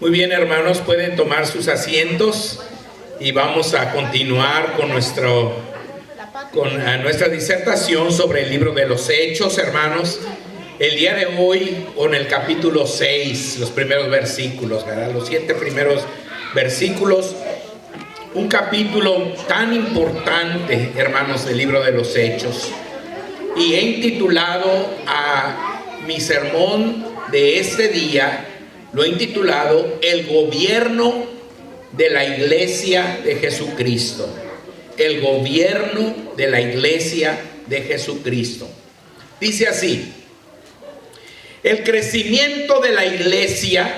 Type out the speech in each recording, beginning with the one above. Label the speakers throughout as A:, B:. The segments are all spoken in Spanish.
A: Muy bien, hermanos, pueden tomar sus asientos y vamos a continuar con nuestra disertación sobre el libro de los Hechos, hermanos. El día de hoy con el capítulo 6, los primeros versículos, ¿verdad? Los 7 primeros versículos. Un capítulo tan importante, hermanos, del libro de los Hechos. Y he intitulado a mi sermón de este día, lo he intitulado El gobierno de la iglesia de Jesucristo. El gobierno de la iglesia de Jesucristo. Dice así: el crecimiento de la iglesia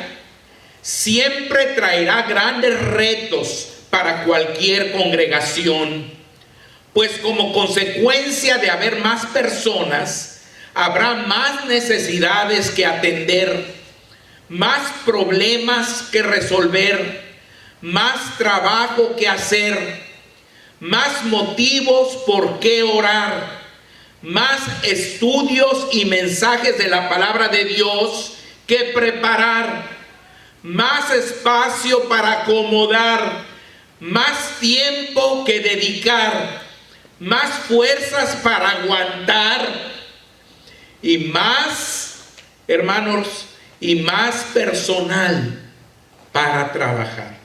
A: siempre traerá grandes retos para cualquier congregación, pues como consecuencia de haber más personas, habrá más necesidades que atender, más problemas que resolver, más trabajo que hacer, más motivos por qué orar, más estudios y mensajes de la palabra de Dios que preparar, más espacio para acomodar, más tiempo que dedicar, más fuerzas para aguantar y más, hermanos, y más personal para trabajar.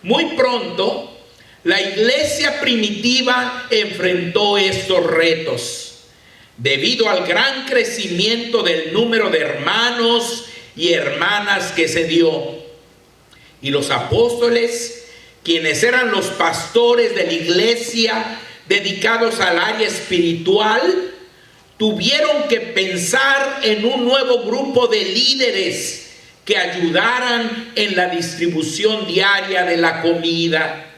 A: Muy pronto, la iglesia primitiva enfrentó estos retos debido al gran crecimiento del número de hermanos y hermanas que se dio. Y los apóstoles, quienes eran los pastores de la iglesia dedicados al área espiritual, tuvieron que pensar en un nuevo grupo de líderes que ayudaran en la distribución diaria de la comida,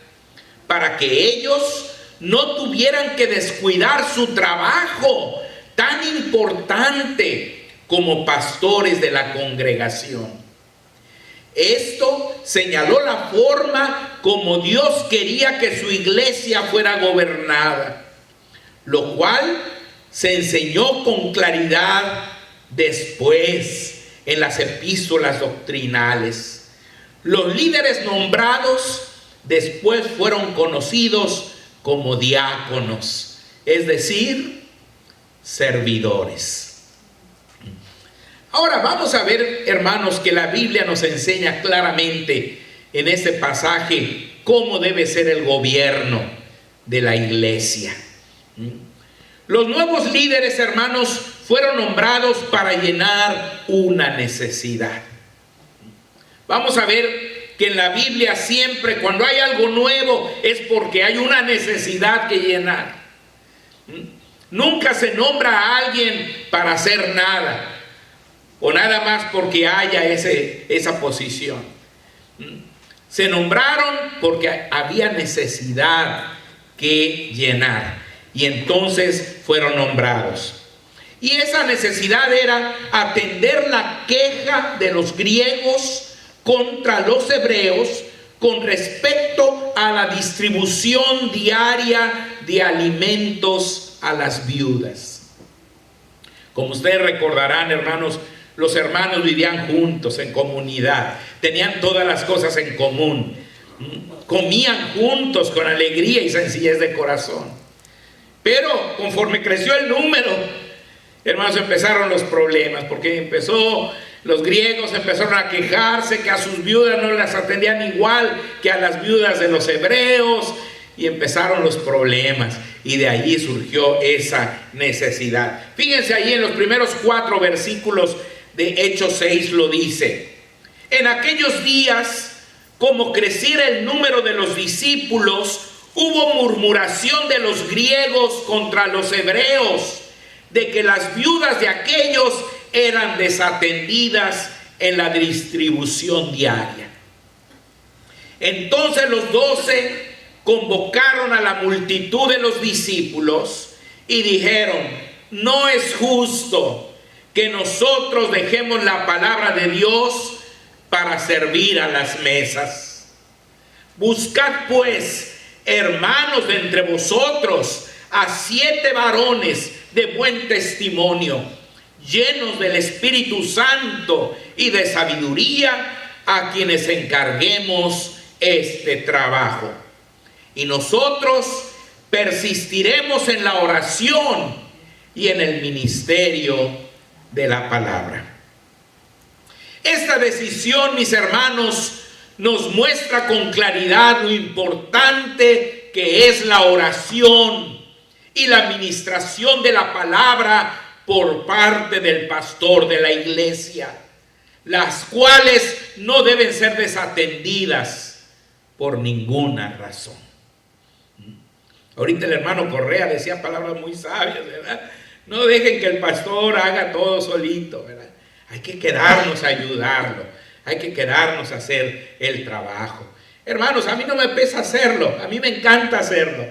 A: para que ellos no tuvieran que descuidar su trabajo tan importante como pastores de la congregación. Esto señaló la forma como Dios quería que su iglesia fuera gobernada, lo cual se enseñó con claridad después en las epístolas doctrinales. Los líderes nombrados después fueron conocidos como diáconos, es decir, servidores. Ahora vamos a ver, hermanos, que la Biblia nos enseña claramente en este pasaje cómo debe ser el gobierno de la iglesia. Los nuevos líderes, hermanos, fueron nombrados para llenar una necesidad. Vamos a ver que en la Biblia siempre cuando hay algo nuevo es porque hay una necesidad que llenar. Nunca se nombra a alguien para hacer nada o nada más porque haya esa posición. Se nombraron porque había necesidad que llenar y entonces fueron nombrados. Y esa necesidad era atender la queja de los griegos contra los hebreos con respecto a la distribución diaria de alimentos a las viudas. Como ustedes recordarán, hermanos, los hermanos vivían juntos en comunidad, tenían todas las cosas en común, comían juntos con alegría y sencillez de corazón. Pero conforme creció el número, hermanos, empezaron los problemas, porque los griegos empezaron a quejarse que a sus viudas no las atendían igual que a las viudas de los hebreos, y empezaron los problemas, y de ahí surgió esa necesidad. Fíjense ahí en los primeros 4 versículos de Hechos 6 lo dice: en aquellos días, como creciera el número de los discípulos, hubo murmuración de los griegos contra los hebreos, de que las viudas de aquellos eran desatendidas en la distribución diaria. Entonces los 12 convocaron a la multitud de los discípulos y dijeron: no es justo que nosotros dejemos la palabra de Dios para servir a las mesas. Buscad pues, hermanos, de entre vosotros a 7 varones de buen testimonio, llenos del Espíritu Santo y de sabiduría, a quienes encarguemos este trabajo. Y nosotros persistiremos en la oración y en el ministerio de la palabra. Esta decisión, mis hermanos, nos muestra con claridad lo importante que es la oración y la administración de la palabra por parte del pastor de la iglesia, las cuales no deben ser desatendidas por ninguna razón. Ahorita el hermano Correa decía palabras muy sabias, ¿verdad? No dejen que el pastor haga todo solito, ¿verdad? Hay que quedarnos a ayudarlo, hay que quedarnos a hacer el trabajo. Hermanos, a mí no me pesa hacerlo, a mí me encanta hacerlo,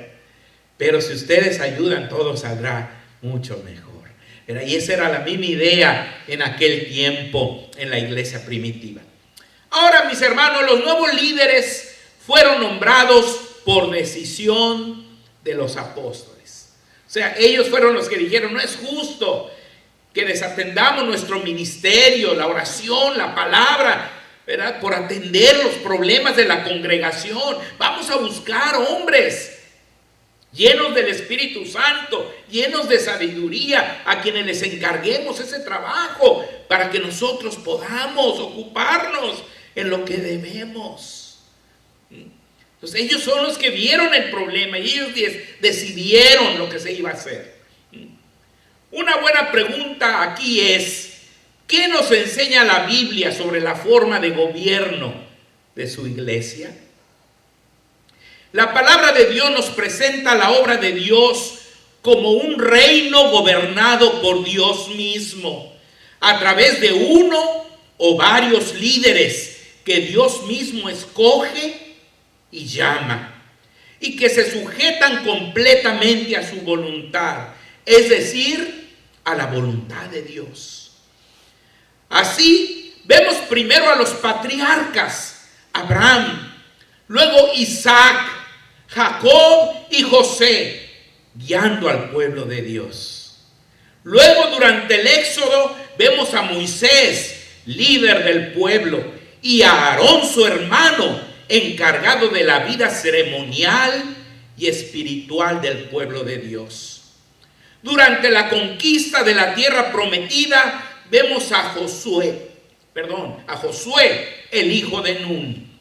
A: pero si ustedes ayudan, todo saldrá mucho mejor, ¿verdad? Y esa era la misma idea en aquel tiempo en la iglesia primitiva. Ahora, mis hermanos, los nuevos líderes fueron nombrados por decisión de los apóstoles. O sea, ellos fueron los que dijeron: no es justo que desatendamos nuestro ministerio, la oración, la palabra, ¿verdad?, por atender los problemas de la congregación. Vamos a buscar hombres llenos del Espíritu Santo, llenos de sabiduría, a quienes les encarguemos ese trabajo para que nosotros podamos ocuparnos en lo que debemos. Entonces ellos son los que vieron el problema y ellos decidieron lo que se iba a hacer. Una buena pregunta aquí es: ¿qué nos enseña la Biblia sobre la forma de gobierno de su iglesia? La palabra de Dios nos presenta la obra de Dios como un reino gobernado por Dios mismo, a través de uno o varios líderes que Dios mismo escoge y llama, y que se sujetan completamente a su voluntad, es decir, a la voluntad de Dios. Así vemos primero a los patriarcas: Abraham, luego Isaac, Jacob y José, guiando al pueblo de Dios. Luego, durante el Éxodo, vemos a Moisés, líder del pueblo, y a Aarón, su hermano, encargado de la vida ceremonial y espiritual del pueblo de Dios. Durante la conquista de la tierra prometida, vemos a Josué, el hijo de Nun.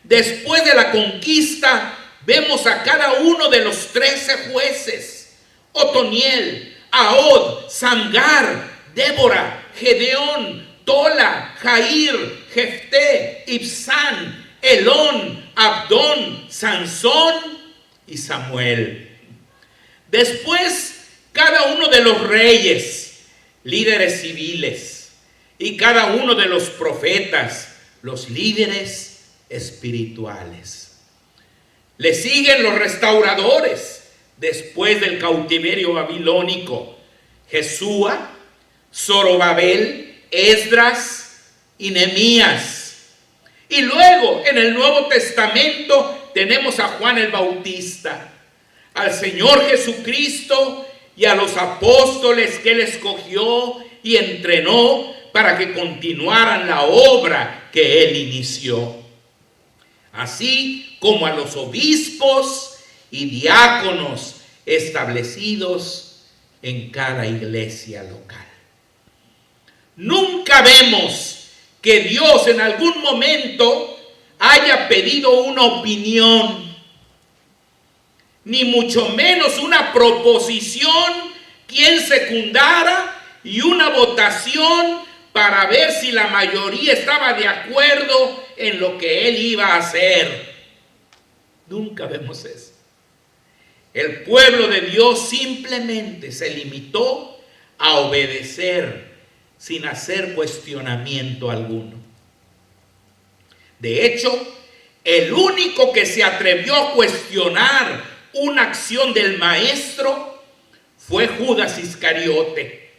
A: Después de la conquista, vemos a cada uno de los 13 jueces: Otoniel, Ahod, Samgar, Débora, Gedeón, Tola, Jair, Jefté, Ibsán, Elón, Abdón, Sansón y Samuel. Después, cada uno de los reyes, líderes civiles, y cada uno de los profetas, los líderes espirituales. Le siguen los restauradores después del cautiverio babilónico: Jesúa, Zorobabel, Esdras y Nehemías. Y luego en el Nuevo Testamento tenemos a Juan el Bautista, al Señor Jesucristo y a los apóstoles que Él escogió y entrenó para que continuaran la obra que Él inició, así como a los obispos y diáconos establecidos en cada iglesia local. Nunca vemos que Dios en algún momento haya pedido una opinión, ni mucho menos una proposición, quien secundara, y una votación para ver si la mayoría estaba de acuerdo en lo que Él iba a hacer. Nunca vemos eso. El pueblo de Dios simplemente se limitó a obedecer sin hacer cuestionamiento alguno. De hecho, el único que se atrevió a cuestionar una acción del maestro fue Judas Iscariote,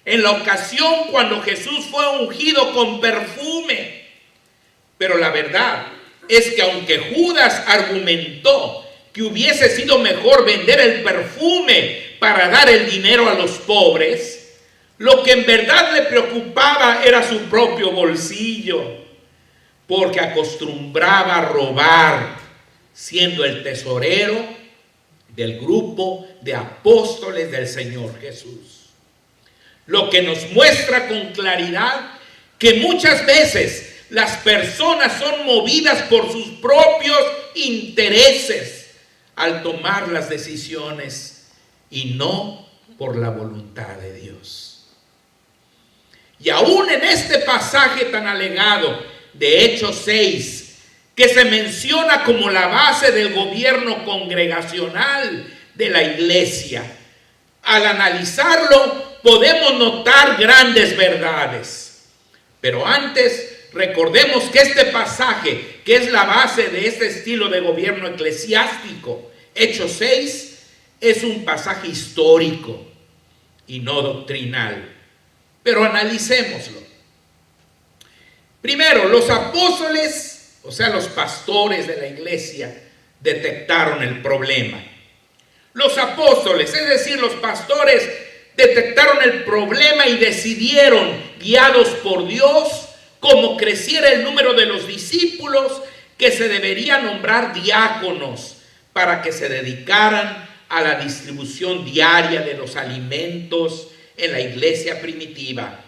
A: en la ocasión cuando Jesús fue ungido con perfume. Pero la verdad es que aunque Judas argumentó que hubiese sido mejor vender el perfume para dar el dinero a los pobres, lo que en verdad le preocupaba era su propio bolsillo. porque acostumbraba a robar, siendo el tesorero del grupo de apóstoles del Señor Jesús. Lo que nos muestra con claridad que muchas veces las personas son movidas por sus propios intereses al tomar las decisiones y no por la voluntad de Dios. Y aún en este pasaje tan alegado de Hechos 6, que se menciona como la base del gobierno congregacional de la iglesia, al analizarlo podemos notar grandes verdades. Pero antes, recordemos que este pasaje, que es la base de este estilo de gobierno eclesiástico, Hechos 6, es un pasaje histórico y no doctrinal. Pero analicémoslo. Primero, los apóstoles, o sea, los pastores de la iglesia, detectaron el problema. Los apóstoles, es decir, los pastores, detectaron el problema y decidieron, guiados por Dios, como creciera el número de los discípulos, que se debería nombrar diáconos para que se dedicaran a la distribución diaria de los alimentos en la iglesia primitiva,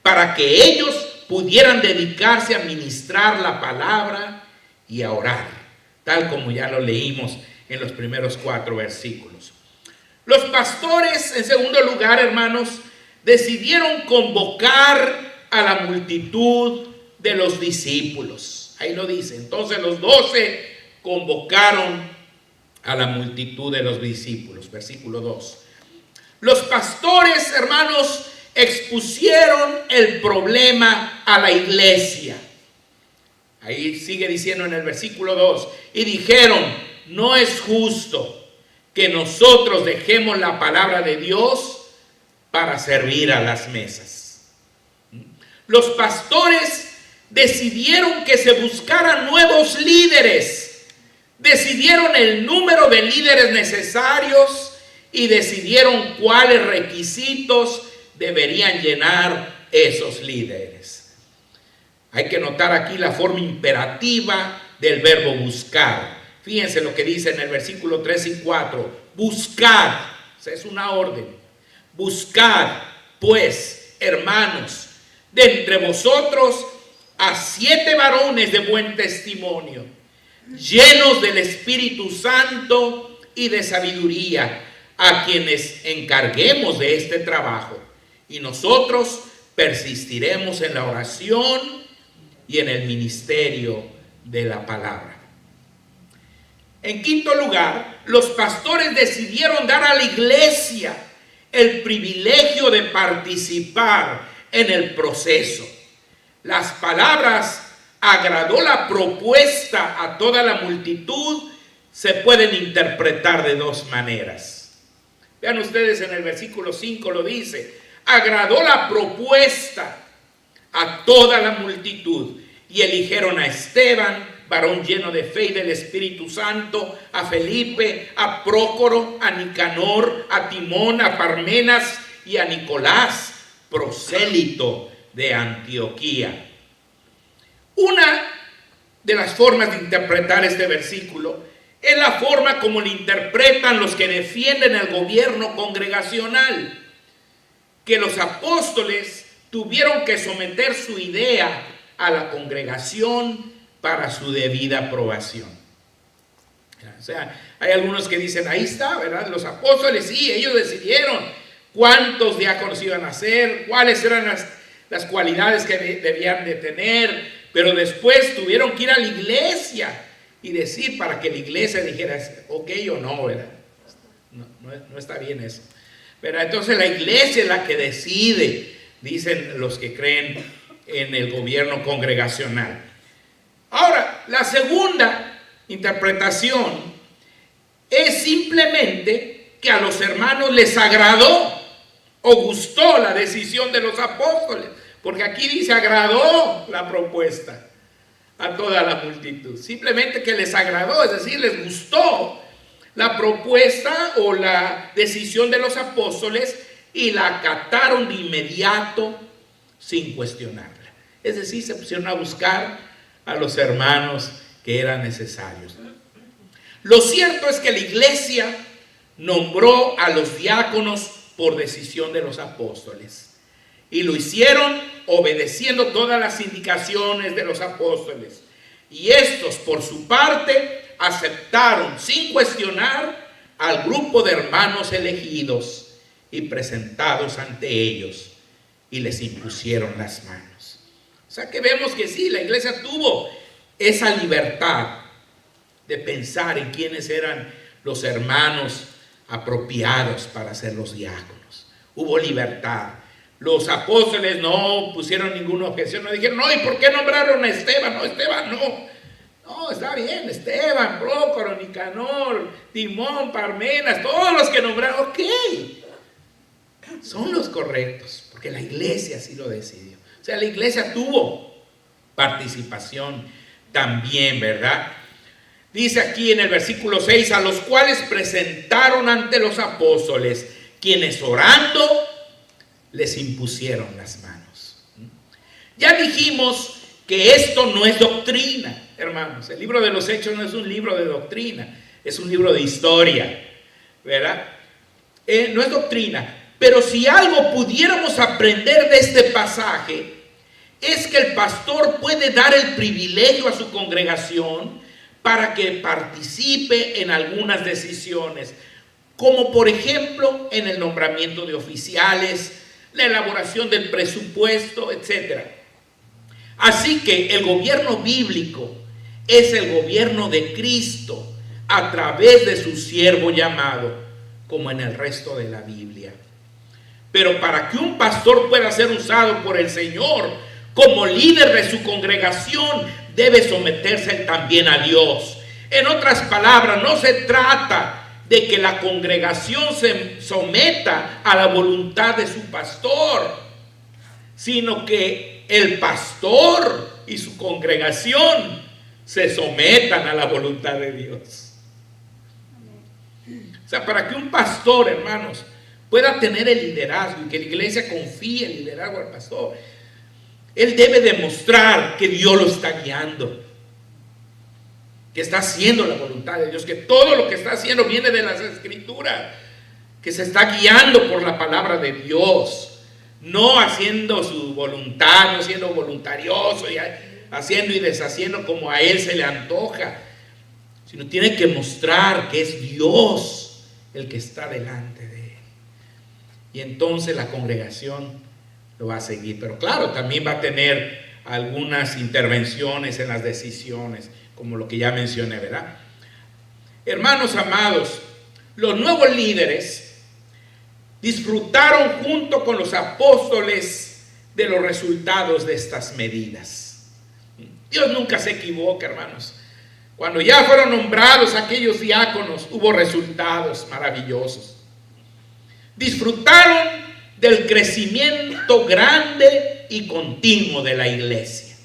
A: para que ellos pudieran dedicarse a ministrar la palabra y a orar, tal como ya lo leímos en los primeros 4 versículos. Los pastores, en segundo lugar, hermanos, decidieron convocar a la multitud de los discípulos. Ahí lo dice. Entonces los 12 convocaron a la multitud de los discípulos. Versículo 2. Los pastores, hermanos, expusieron el problema a la iglesia. Ahí sigue diciendo en el versículo 2. Y dijeron, no es justo que nosotros dejemos la palabra de Dios para servir a las mesas. Los pastores decidieron que se buscaran nuevos líderes, decidieron el número de líderes necesarios y decidieron cuáles requisitos deberían llenar esos líderes. Hay que notar aquí la forma imperativa del verbo buscar. Fíjense lo que dice en el versículo 3 y 4. Buscad, o sea, es una orden. Buscad, pues, hermanos, de entre vosotros a 7 varones de buen testimonio, llenos del Espíritu Santo y de sabiduría, a quienes encarguemos de este trabajo. Y nosotros persistiremos en la oración y en el ministerio de la palabra. En quinto lugar, los pastores decidieron dar a la iglesia el privilegio de participar en el proceso. Las palabras agradó la propuesta a toda la multitud se pueden interpretar de 2 maneras. Vean ustedes, en el versículo 5 lo dice, agradó la propuesta a toda la multitud y eligieron a Esteban, varón lleno de fe y del Espíritu Santo, a Felipe, a Prócoro, a Nicanor, a Timón, a Parmenas y a Nicolás, prosélito de Antioquía. Una de las formas de interpretar este versículo es la forma como lo interpretan los que defienden el gobierno congregacional, que los apóstoles tuvieron que someter su idea a la congregación para su debida aprobación. O sea, hay algunos que dicen, ahí está, ¿verdad? Los apóstoles, sí, ellos decidieron cuántos diáconos iban a ser, cuáles eran las cualidades que debían de tener, pero después tuvieron que ir a la iglesia y decir para que la iglesia dijera, ok o no, ¿verdad? No está bien eso. Pero entonces la iglesia es la que decide, dicen los que creen en el gobierno congregacional. Ahora, la segunda interpretación es simplemente que a los hermanos les agradó o gustó la decisión de los apóstoles, porque aquí dice agradó la propuesta a toda la multitud, simplemente que les agradó, es decir, les gustó la propuesta o la decisión de los apóstoles y la acataron de inmediato sin cuestionarla. Es decir, se pusieron a buscar a los hermanos que eran necesarios. Lo cierto es que la iglesia nombró a los diáconos por decisión de los apóstoles. Y lo hicieron obedeciendo todas las indicaciones de los apóstoles. Y estos, por su parte, aceptaron sin cuestionar al grupo de hermanos elegidos y presentados ante ellos, y les impusieron las manos. O sea que vemos que sí, la iglesia tuvo esa libertad de pensar en quiénes eran los hermanos apropiados para ser los diáconos. Hubo libertad. Los apóstoles no pusieron ninguna objeción, no dijeron, no, ¿y por qué nombraron a Esteban? No, Esteban no. No, está bien, Esteban, Prócoro, Nicanor, Timón, Parmenas, todos los que nombraron, ok, son los correctos, porque la iglesia así lo decidió. O sea, la iglesia tuvo participación también, ¿verdad? Dice aquí en el versículo 6, a los cuales presentaron ante los apóstoles, quienes orando les impusieron las manos. Ya dijimos que esto no es doctrina, hermanos. El libro de los Hechos no es un libro de doctrina, es un libro de historia, ¿verdad? No es doctrina, pero si algo pudiéramos aprender de este pasaje, es que el pastor puede dar el privilegio a su congregación para que participe en algunas decisiones, como por ejemplo en el nombramiento de oficiales, la elaboración del presupuesto, etc. Así que el gobierno bíblico es el gobierno de Cristo a través de su siervo llamado, como en el resto de la Biblia. Pero para que un pastor pueda ser usado por el Señor como líder de su congregación, debe someterse también a Dios. En otras palabras, no se trata de que la congregación se someta a la voluntad de su pastor, sino que el pastor y su congregación se sometan a la voluntad de Dios. O sea, para que un pastor, hermanos, pueda tener el liderazgo y que la iglesia confíe el liderazgo al pastor, él debe demostrar que Dios lo está guiando, que está haciendo la voluntad de Dios, que todo lo que está haciendo viene de las Escrituras, que se está guiando por la palabra de Dios, no haciendo su voluntad, no siendo voluntarioso y haciendo y deshaciendo como a él se le antoja, sino tiene que mostrar que es Dios el que está delante de él. Y entonces la congregación lo va a seguir. Pero claro, también va a tener algunas intervenciones en las decisiones, como lo que ya mencioné, ¿verdad? Hermanos amados, los nuevos líderes disfrutaron junto con los apóstoles de los resultados de estas medidas. Dios nunca se equivoca, hermanos. Cuando ya fueron nombrados aquellos diáconos, hubo resultados maravillosos. Disfrutaron del crecimiento grande y continuo de la iglesia.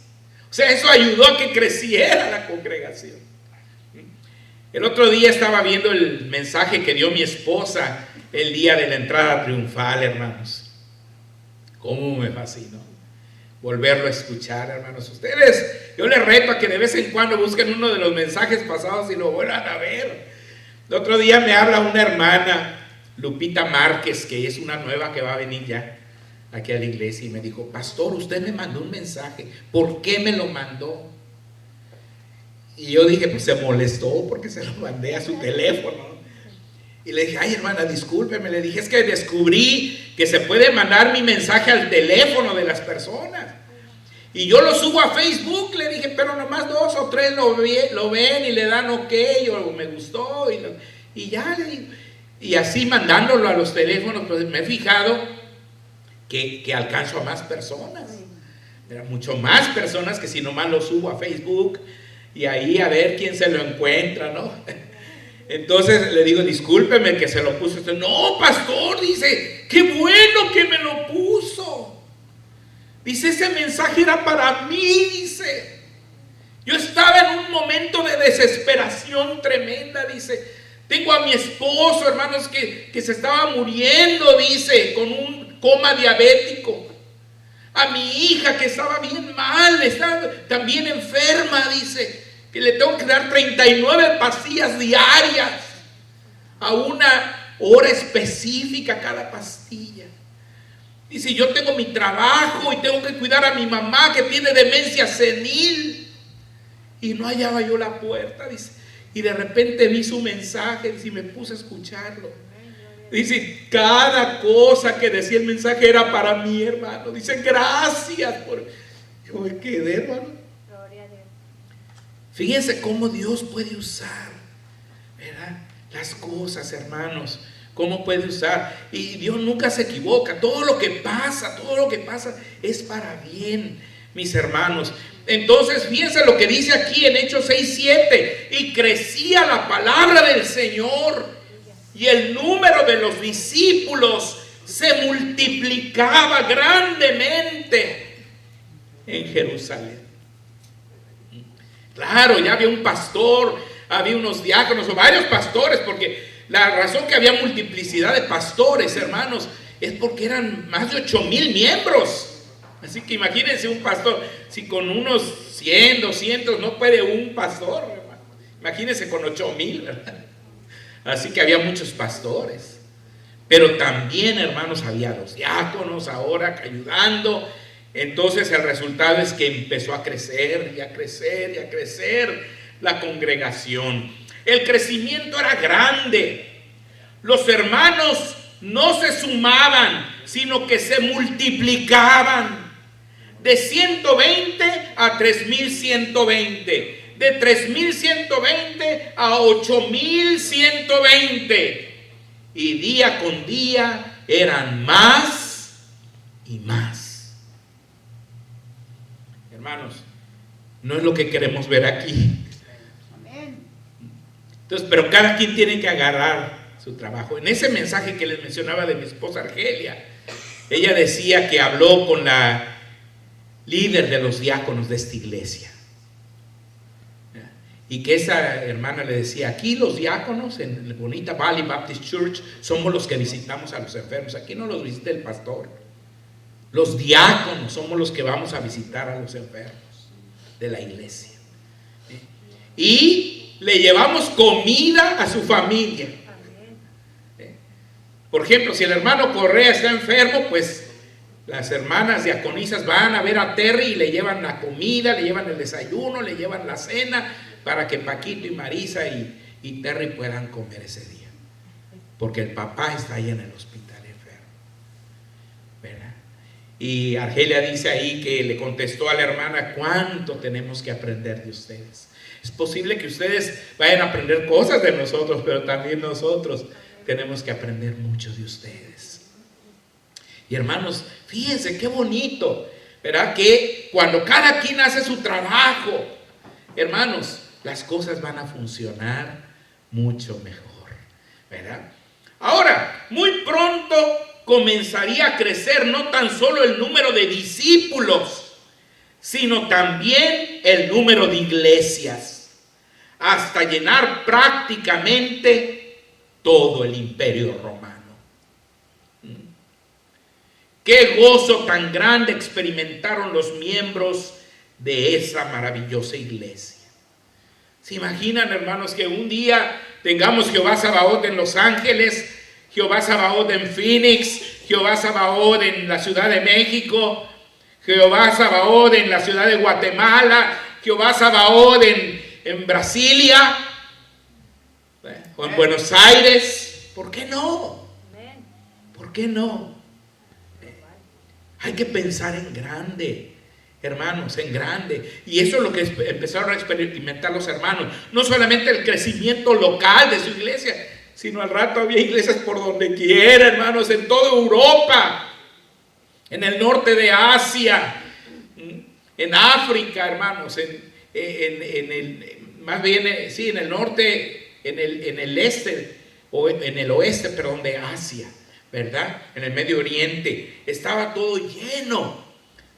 A: O sea, eso ayudó a que creciera la congregación. El otro día estaba viendo el mensaje que dio mi esposa el día de la entrada triunfal, hermanos. Cómo me fascinó volverlo a escuchar, hermanos. Ustedes, yo les reto a que de vez en cuando busquen uno de los mensajes pasados y lo vuelvan a ver. El otro día me habla una hermana, Lupita Márquez, que es una nueva que va a venir ya aquí a la iglesia, y me dijo: pastor, usted me mandó un mensaje, ¿por qué me lo mandó? Y yo dije, pues se molestó porque se lo mandé a su teléfono. Y le dije: ay, hermana, discúlpeme. Le dije: es que descubrí que se puede mandar mi mensaje al teléfono de las personas, y yo lo subo a Facebook. Le dije, pero nomás 2 o 3 lo ven y le dan ok o me gustó, y ya le digo. Y así mandándolo a los teléfonos, pues me he fijado que alcanzo a más personas. Mucho más personas que si nomás lo subo a Facebook y ahí a ver quién se lo encuentra, ¿no? Entonces le digo: discúlpeme que se lo puso usted. No, pastor, dice, qué bueno que me lo puso. Dice, ese mensaje era para mí, dice. Yo estaba en un momento de desesperación tremenda, dice. Tengo a mi esposo, hermanos, que se estaba muriendo, dice, con un coma diabético. A mi hija que estaba bien mal, estaba también enferma, dice, que le tengo que dar 39 pastillas diarias, a una hora específica cada pastilla. Dice, yo tengo mi trabajo y tengo que cuidar a mi mamá que tiene demencia senil. Y no hallaba yo la puerta, dice. Y de repente vi su mensaje, dice, y me puse a escucharlo. Dice, cada cosa que decía el mensaje era para mí, hermano. Dice, gracias por... Yo me quedé, hermano. Fíjense cómo Dios puede usar, ¿verdad?, las cosas, hermanos. Cómo puede usar. Y Dios nunca se equivoca. Todo lo que pasa es para bien, mis hermanos. Entonces, fíjense lo que dice aquí en Hechos 6:7. Y crecía la palabra del Señor, y el número de los discípulos se multiplicaba grandemente en Jerusalén. Claro, ya había un pastor, había unos diáconos o varios pastores, porque la razón que había multiplicidad de pastores, hermanos, es porque eran más de 8,000 miembros. Así que imagínense un pastor, si con unos 100, 200 no puede un pastor, hermano, imagínense con 8,000, ¿verdad? Así que había muchos pastores. Pero también, hermanos, había los diáconos ahora ayudando. Entonces el resultado es que empezó a crecer y a crecer y a crecer la congregación. El crecimiento era grande. Los hermanos no se sumaban, sino que se multiplicaban. De 120 a 3,120. De 3,120 a 8,120. Y día con día eran más y más. Hermanos, no es lo que queremos ver aquí. Entonces, pero cada quien tiene que agarrar su trabajo. En ese mensaje que les mencionaba de mi esposa Argelia, ella decía que habló con la líder de los diáconos de esta iglesia. Y que esa hermana le decía, aquí los diáconos en la bonita Valley Baptist Church somos los que visitamos a los enfermos. Aquí no los visita el pastor. Los diáconos somos los que vamos a visitar a los enfermos de la iglesia. Y le llevamos comida a su familia. Por ejemplo, si el hermano Correa está enfermo, pues las hermanas diaconisas van a ver a Terry y le llevan la comida, le llevan el desayuno, le llevan la cena, para que Paquito y Marisa y Terry puedan comer ese día. Porque el papá está ahí en el hospital enfermo, ¿verdad? Y Argelia dice ahí que le contestó a la hermana, ¿cuánto tenemos que aprender de ustedes? Es posible que ustedes vayan a aprender cosas de nosotros, pero también nosotros tenemos que aprender mucho de ustedes. Y hermanos, fíjense qué bonito, ¿verdad? Que cuando cada quien hace su trabajo, hermanos, las cosas van a funcionar mucho mejor, ¿verdad? Ahora, muy pronto comenzaría a crecer no tan solo el número de discípulos, sino también el número de iglesias, hasta llenar prácticamente todo el imperio romano. Qué gozo tan grande experimentaron los miembros de esa maravillosa iglesia. ¿Se imaginan, hermanos, que un día tengamos Jehová Sabaoth en Los Ángeles, Jehová Sabaoth en Phoenix, Jehová Sabaoth en la Ciudad de México, Jehová Sabaoth en la ciudad de Guatemala, Jehová Sabaoth en Brasilia, o en Buenos Aires? ¿Por qué no? ¿Por qué no? Hay que pensar en grande, hermanos, en grande. Y eso es lo que empezaron a experimentar los hermanos. No solamente el crecimiento local de su iglesia, sino al rato había iglesias por donde quiera, hermanos, en toda Europa, en el norte de Asia, en África, hermanos, más bien, sí, en el norte, en el este, o en el oeste, perdón, de Asia, ¿verdad? En el Medio Oriente, estaba todo lleno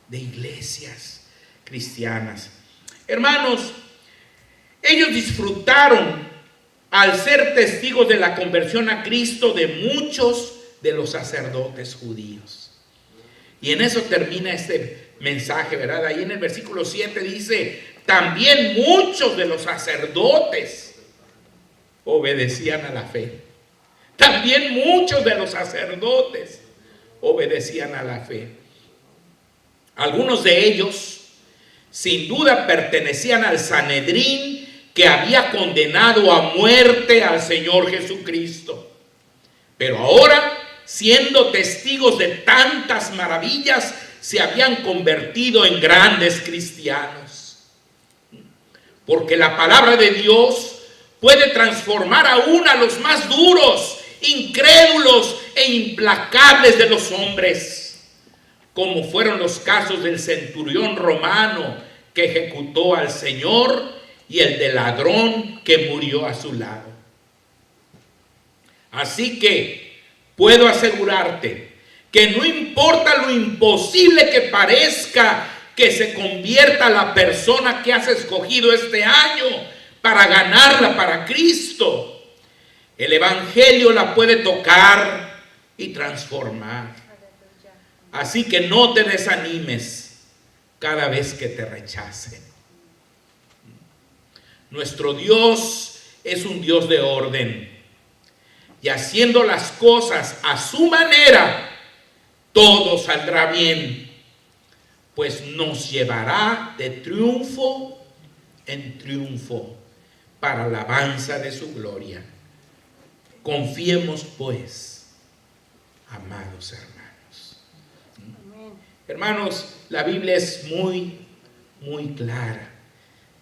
A: de iglesias cristianas. Hermanos, ellos disfrutaron al ser testigos de la conversión a Cristo de muchos de los sacerdotes judíos. Y en eso termina este mensaje, ¿verdad? Ahí en el versículo 7 dice: también muchos de los sacerdotes obedecían a la fe. También muchos de los sacerdotes obedecían a la fe. Algunos de ellos, sin duda, pertenecían al Sanedrín que había condenado a muerte al Señor Jesucristo. Pero ahora, siendo testigos de tantas maravillas, se habían convertido en grandes cristianos. Porque la palabra de Dios puede transformar aún a los más duros, incrédulos e implacables de los hombres, como fueron los casos del centurión romano que ejecutó al Señor y el del ladrón que murió a su lado. Así que puedo asegurarte que no importa lo imposible que parezca que se convierta la persona que has escogido este año para ganarla para Cristo, el Evangelio la puede tocar y transformar. Así que no te desanimes cada vez que te rechacen. Nuestro Dios es un Dios de orden, y haciendo las cosas a su manera, todo saldrá bien, pues nos llevará de triunfo en triunfo para la alabanza de su gloria. Confiemos pues, amados hermanos. Amén. Hermanos, la Biblia es muy clara,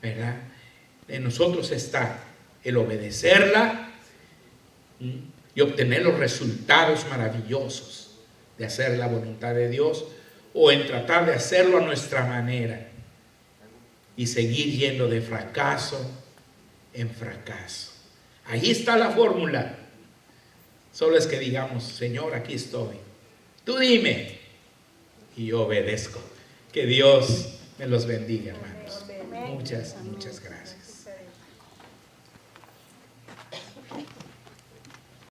A: ¿verdad? En nosotros está el obedecerla y obtener los resultados maravillosos de hacer la voluntad de Dios, o en tratar de hacerlo a nuestra manera y seguir yendo de fracaso en fracaso. Ahí está la fórmula. Solo es que digamos: Señor, aquí estoy, tú dime, y yo obedezco. Que Dios me los bendiga, hermanos. Muchas gracias.